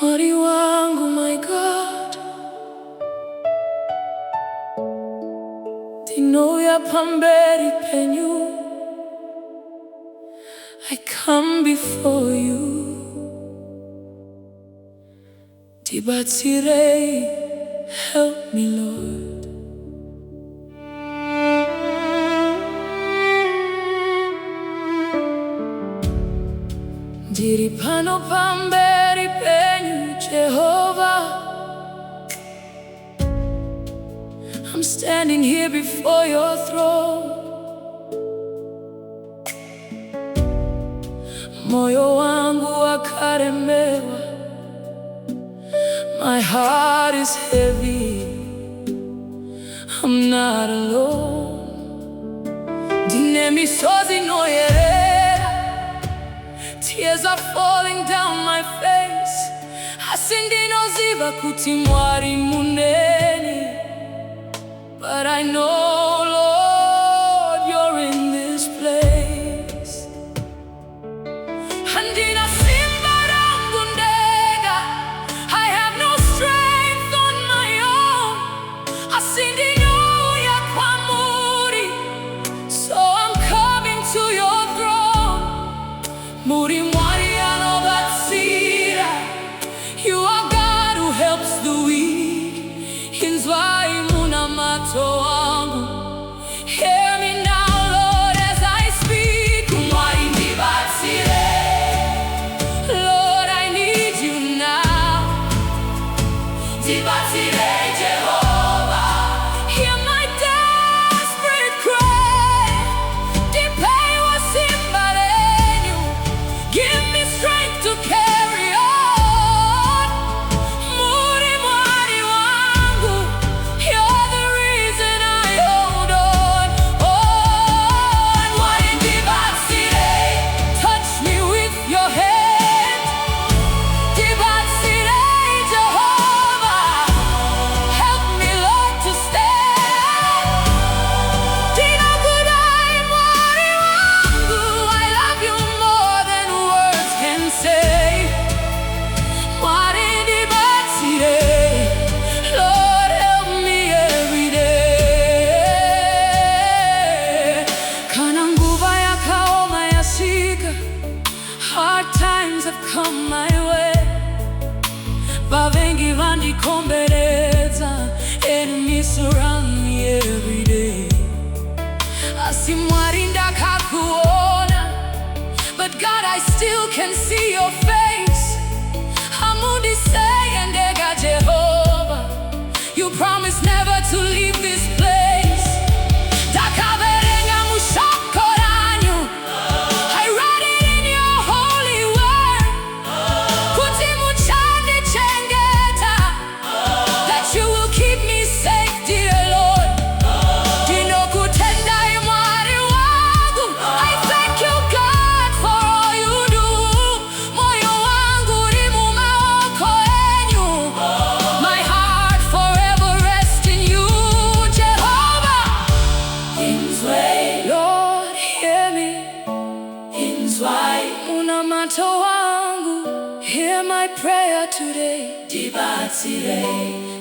Mwari wangu, my God, ndinouya pamberi penyu. I come before you. Ndibatsirei, help me, Lord. Ndiri pano pamberi penyu, Jehovah. I'm standing here before your throne. Moyo wangu wakaremewa, my heart is heavy. I'm not alone. Ndine misozi noyerera, tears are falling down my face. Asindinoziva kuti Mwari muneni, but I know, Lord, you're in this place. Handina simba rangu ndega, I have no strength on my own. Asindinoya kwa Mwari, so I'm coming to your throne. Mwari Ndibatsirei, you are God who helps the weak. Inzwai munamato wangu, hear me now, Lord, as I speak. Mwari Ndibatsirei, Lord, I need you now. Ndibatsirei, Jehovah, hear my desperate cry. Dipei wasimba lenyu, give me strength to carry on. Mwari wangu, you're the reason I hold on. Mwari Ndibatsirei, touch me with your hand. Ndibatsirei, Jehovah, help me, Lord, to stand. Ndinokudai Mwari wangu, I love you more than words can say. Mwari Ndibatsirei, Lord, help me every day. Kana nguva yakaoma yasika, hard times have come my way. Vavengi vandikomberedza, enemies surround me every day. Asi Mwari ndakakuona, but God, I still can see your face. Hamundisei ndega Jehovah, you promised never to leave this place. Takaverenga mushoko ranyu, I read it in your holy word. Kuti muchandichengeta, that you will keep me safe, dear Lord. Ndinokutendai Mwari wangu, I thank you, God, for all you do. Moyo wangu uri mumaoko enyu, my heart forever rests in you, Jehovah. Lord, hear me. Munamato wangu, hear my prayer today.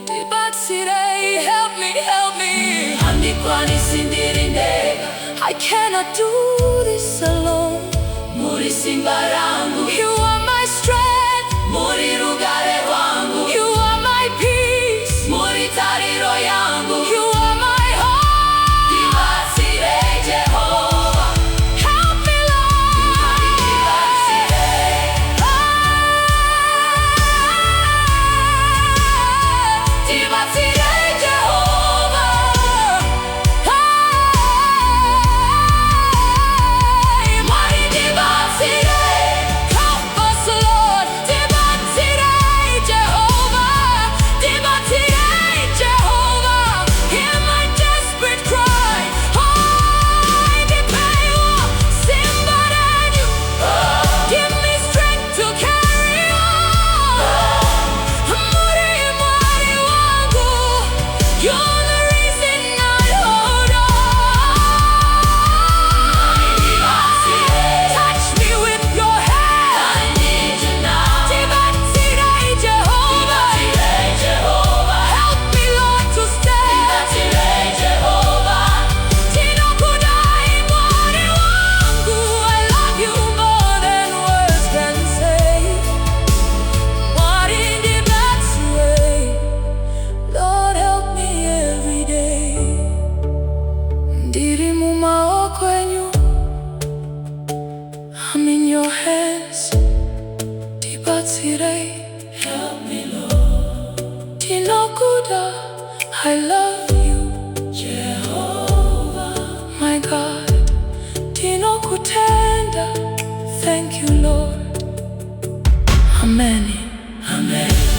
Ndibatsirei, help me, help me. I cannot do this alone. You are my strength, you are my peace, you are my hope. Help me, Lord. Ndibatsirei, Jehovah. Mwari Ndibatsirei, come I love you, Jehovah, my God. Tinokutenda, thank you Lord. Amen. Amen.